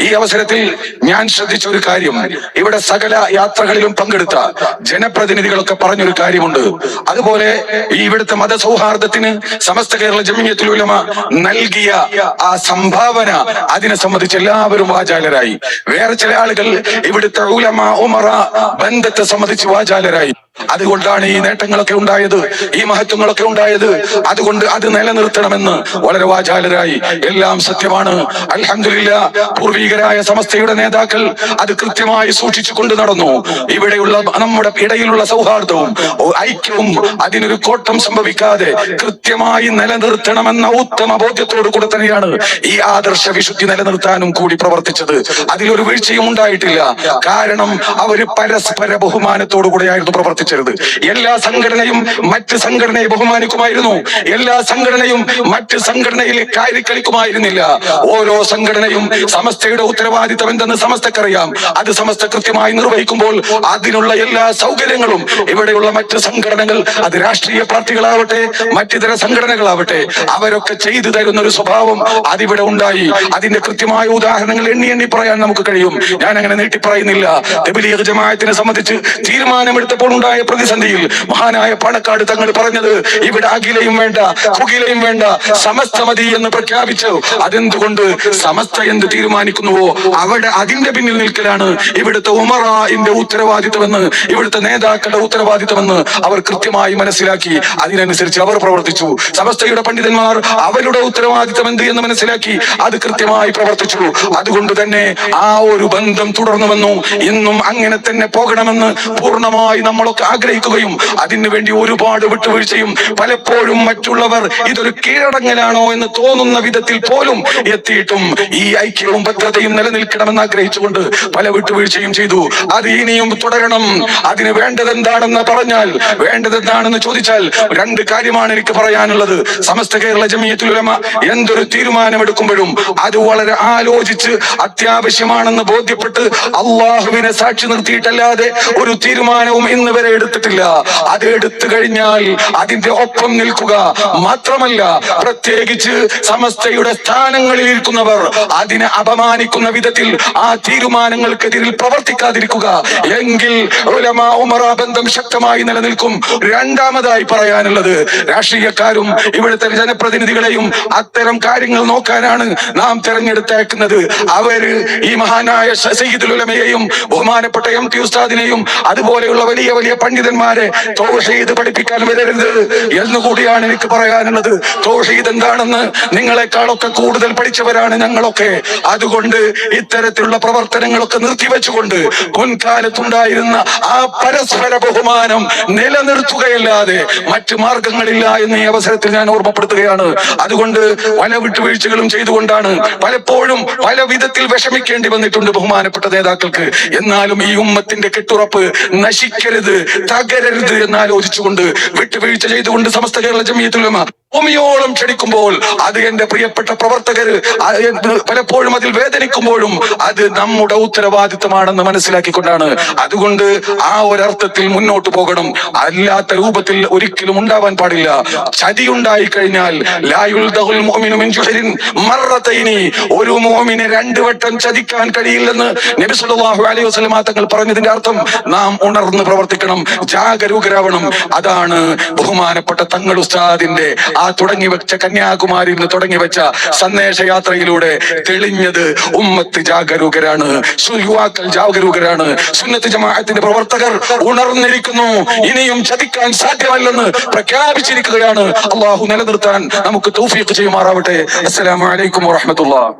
ഈ അവസരത്തിൽ ഞാൻ ശ്രദ്ധിച്ച ഒരു കാര്യം, ഇവിടെ സകല യാത്രകളിലും പങ്കെടുത്ത ജനപ്രതിനിധികളൊക്കെ പറഞ്ഞൊരു കാര്യമുണ്ട്. അതുപോലെ ഈ ഇവിടുത്തെ മതസൗഹാർദ്ദത്തിന് സമസ്ത കേരള ജമിയത്തുൽ ഉലമ നൽകിയ ആ സംഭാവന, അതിനെ സംബന്ധിച്ച് എല്ലാവരും വാചാലരായി. വേറെ ചില ആളുകൾ ഇവിടുത്തെ ഉലമ ഉമറ ബന്ധത്തെ സംബന്ധിച്ച് വാചാലരായി. അതുകൊണ്ടാണ് ഈ നേട്ടങ്ങളൊക്കെ ഉണ്ടായത്, ഈ മഹത്വങ്ങളൊക്കെ ഉണ്ടായത്. അതുകൊണ്ട് അത് നിലനിർത്തണമെന്ന് വളരെ വാചാലരായി. എല്ലാം സത്യമാണ്, അൽഹംദുലില്ലാഹ്. പൂർവികരായ സമസ്തയുടെ നേതാക്കൾ അത് കൃത്യമായി സൂക്ഷിച്ചു കൊണ്ട് നടന്നു. ഇവിടെയുള്ള നമ്മുടെ ഇടയിലുള്ള സൗഹാർദ്ദവും ഐക്യവും അതിനൊരു കോട്ടം സംഭവിക്കാതെ കൃത്യമായി നിലനിർത്തണമെന്ന ഉത്തമ ബോധ്യത്തോടു കൂടെ തന്നെയാണ് ഈ ആദർശ വിശുദ്ധി നിലനിർത്താനും കൂടി പ്രവർത്തിച്ചത്. അതിലൊരു വീഴ്ചയും ഉണ്ടായിട്ടില്ല. കാരണം അവര് പരസ്പര ബഹുമാനത്തോടു കൂടെയായിരുന്നു പ്രവർത്തിച്ചത്. എല്ലാ സംഘടനയും മറ്റ് സംഘടനയെ ബഹുമാനിക്കുമായിരുന്നു. എല്ലാ സംഘടനയും മറ്റ് സംഘടനയിൽ കളിക്കുമായിരുന്നില്ല. ഓരോ സംഘടനയും സമസ്തയുടെ ഉത്തരവാദിത്തം എന്തെന്ന് സമസ്തക്കറിയാം. അത് സമസ്ത കൃത്യമായി നിർവഹിക്കുമ്പോൾ അതിനുള്ള എല്ലാ സൗകര്യങ്ങളും ഇവിടെയുള്ള മറ്റ് സംഘടനകൾ, അത് രാഷ്ട്രീയ പാർട്ടികളാവട്ടെ മറ്റിതര സംഘടനകളാവട്ടെ, അവരൊക്കെ ചെയ്തു തരുന്ന ഒരു സ്വഭാവം അതിവിടെ ഉണ്ടായി. അതിന്റെ കൃത്യമായ ഉദാഹരണങ്ങൾ എണ്ണി എണ്ണി പറയാൻ നമുക്ക് കഴിയും. ഞാൻ അങ്ങനെ നീട്ടി പറയുന്നില്ല. തബ്ലീഗ് ജമാഅത്തിനെ സംബന്ധിച്ച് തീരുമാനമെടുത്തപ്പോൾ ഉണ്ടായ പ്രതിസന്ധിയിൽ മഹാനായ പാണക്കാട് തങ്ങൾ പറഞ്ഞത്, ഇവിടെ അഖിലയും വേണ്ട കുകിലയും വേണ്ട, സമസ്ത മതി എന്ന് പ്രഖ്യാപിച്ചു. അതെന്തുകൊണ്ട്? സമസ്ത എന്ത് തീരുമാനിക്കുന്നുവോ അവിടെ അതിന്റെ പിന്നിൽ നിൽക്കലാണ് ഇവിടുത്തെ ഉമറാന്റെ ഉത്തരവാദിത്തമെന്ന്, ഇവിടുത്തെ നേതാക്കളുടെ ഉത്തരവാദിത്തമെന്ന് അവർ കൃത്യമായി മനസ്സിലാക്കി. അതിനനുസരിച്ച് അവർ പ്രവർത്തിച്ചു. സമസ്തയുടെ പണ്ഡിതന്മാർ അവരുടെ ഉത്തരവാദിത്തം എന്ത് എന്ന് മനസ്സിലാക്കി അത് കൃത്യമായി പ്രവർത്തിച്ചു. അതുകൊണ്ട് തന്നെ ആ ഒരു ബന്ധം തുടർന്നുവെന്നു. ഇന്നും അങ്ങനെ തന്നെ പോകണമെന്ന് പൂർണ്ണമായി നമ്മളൊക്കെ ആഗ്രഹിക്കുകയും അതിനു വേണ്ടി ഒരുപാട് വിട്ടുവീഴ്ചയും പലപ്പോഴും മറ്റുള്ളവർ ഇതൊരു കീഴടങ്ങലാണോ എന്ന് തോന്നുന്ന വിധത്തിൽ പോലും എത്തിയിട്ടും ഈ ഐക്യവും ഭദ്രതയും നിലനിൽക്കണമെന്ന് ആഗ്രഹിച്ചുകൊണ്ട് പല വിട്ടുവീഴ്ചയും ചെയ്തു. അത് ഇനിയും തുടരണം. അതിന് വേണ്ടതെന്താണെന്ന് പറഞ്ഞാൽ, വേണ്ടതെന്താണെന്ന് ചോദിച്ചാൽ രണ്ട് കാര്യമാണ് എനിക്ക് പറയാനുള്ളത്. സമസ്ത കേരള ജമിയത്തുൽ ഉലമ എന്തൊരു തീരുമാനമെടുക്കുമ്പോഴും അത് വളരെ ആലോചിച്ച് അത്യാവശ്യമാണെന്ന് ബോധ്യപ്പെട്ട് അള്ളാഹുവിനെ സാക്ഷി നിർത്തിയിട്ടല്ലാതെ ഒരു തീരുമാനവും ഇന്ന് വരെ എടുത്തിട്ടില്ല. അത് എടുത്തു കഴിഞ്ഞാൽ അതിന്റെ ഒപ്പം നിൽക്കുക മാത്രമല്ല, പ്രത്യേകിച്ച് സമസ്തയുടെ സ്ഥാനങ്ങളിൽ ഇരിക്കുന്നവർ അതിനെ അപമാനിക്കുന്ന വിധത്തിൽ ആ തീരുമാനങ്ങൾക്കെതിരിൽ പ്രവർത്തിക്കാതിരിക്കുക. എങ്കിൽ ഉലമ ഉമറ ബന്ധം ശക്തമായി നിലനിൽക്കും. രണ്ടാമതായി പറയാനുള്ളത്, രാഷ്ട്രീയക്കാരും ഇവിടുത്തെ ജനപ്രതിനിധികളെയും അത്തരം കാര്യങ്ങൾ നോക്കാനാണ് നാം തെരഞ്ഞെടുത്തേക്കുന്നത്. അവര് ഈ മഹാനായ സയ്യിദുൽ ഉലമയെയും ബഹുമാനപ്പെട്ട MT ഉസ്താദിനെയും അതുപോലെയുള്ള വലിയ വലിയ പണ്ഡിതന്മാരെ തൗഹീദ് പഠിപ്പിക്കാൻ വരരുത് എന്നുകൂടിയാണ് എനിക്ക് പറയാനുള്ളത്. തൗഹീദ് എന്താണെന്ന് നിങ്ങളെക്കാളൊക്കെ കൂടുതൽ പഠിച്ചവരാണ് ഞങ്ങളൊക്കെ. അതുകൊണ്ട് ഇത്തരത്തിലുള്ള പ്രവർത്തനങ്ങളൊക്കെ നിർത്തിവെച്ചുകൊണ്ട് മുൻകാലത്തുണ്ടായിരുന്ന ആ പരസ്പര ബഹുമാനം നിലനിർത്തുകയല്ലാതെ മറ്റു മാർഗങ്ങളില്ല എന്ന് ഈ അവസരത്തിൽ ഞാൻ ഓർമ്മപ്പെടുത്തുകയാണ്. അതുകൊണ്ട് പല വിട്ടുവീഴ്ചകളും ചെയ്തുകൊണ്ടാണ് പലപ്പോഴും പല വിധത്തിൽ വിഷമിക്കേണ്ടി വന്നിട്ടുണ്ട് ബഹുമാനപ്പെട്ട നേതാക്കൾക്ക്. എന്നാലും ഈ ഉമ്മത്തിന്റെ കെട്ടുറപ്പ് നശിക്കരുത്, തകരരുത് എന്നാലോചിച്ചുകൊണ്ട് വിട്ടുവീഴ്ച ചെയ്തുകൊണ്ട് സമസ്ത കേരള ജമിയത്തുൽ ഉലമ ഭൂമിയോളം ക്ഷണിക്കുമ്പോൾ അത് എന്റെ പ്രിയപ്പെട്ട പ്രവർത്തകർ പലപ്പോഴും അതിൽ വേദനിക്കുമ്പോഴും അത് നമ്മുടെ ഉത്തരവാദിത്തമാണെന്ന് മനസ്സിലാക്കിക്കൊണ്ടാണ്. അതുകൊണ്ട് ആ ഒരർത്ഥത്തിൽ മുന്നോട്ട് പോകണം. അല്ലാത്ത രൂപത്തിൽ ഒരിക്കലും ഉണ്ടാവാൻ പാടില്ല. ചതി ഉണ്ടായി കഴിഞ്ഞാൽ ഒരു മോമിനെ രണ്ടു വട്ടം ചതിക്കാൻ കഴിയില്ലെന്ന് നബി സല്ലല്ലാഹു അലൈഹി വസല്ലം തങ്ങൾ പറഞ്ഞതിന്റെ അർത്ഥം നാം ഉണർന്ന് പ്രവർത്തിക്കണം, ജാഗരൂകരാവണം. അതാണ് ബഹുമാനപ്പെട്ട തങ്ങൾ ഉസ്താദിന്റെ ആ തുടങ്ങിവെച്ച കന്യാകുമാരിയിൽ നിന്ന് തുടങ്ങിവെച്ച സന്ദേശയാത്രയിലൂടെ തെളിഞ്ഞത്. ഉമ്മത്ത് ജാഗരൂകരാണ്, യുവാക്കൾ ജാഗരൂകരാണ്, സുന്നത്ത് ജമാഅത്തിന്റെ പ്രവർത്തകർ ഉണർന്നിരിക്കുന്നു. ഇനിയും ചതിക്കാൻ സാധ്യമല്ലെന്ന് പ്രഖ്യാപിച്ചിരിക്കുകയാണ്. അള്ളാഹു നിലനിർത്താൻ നമുക്ക് തൗഫീഖ് ചെയ്യുമാറാവട്ടെ. അസ്സലാമു അലൈക്കും വറഹ്മത്തുള്ളാഹി.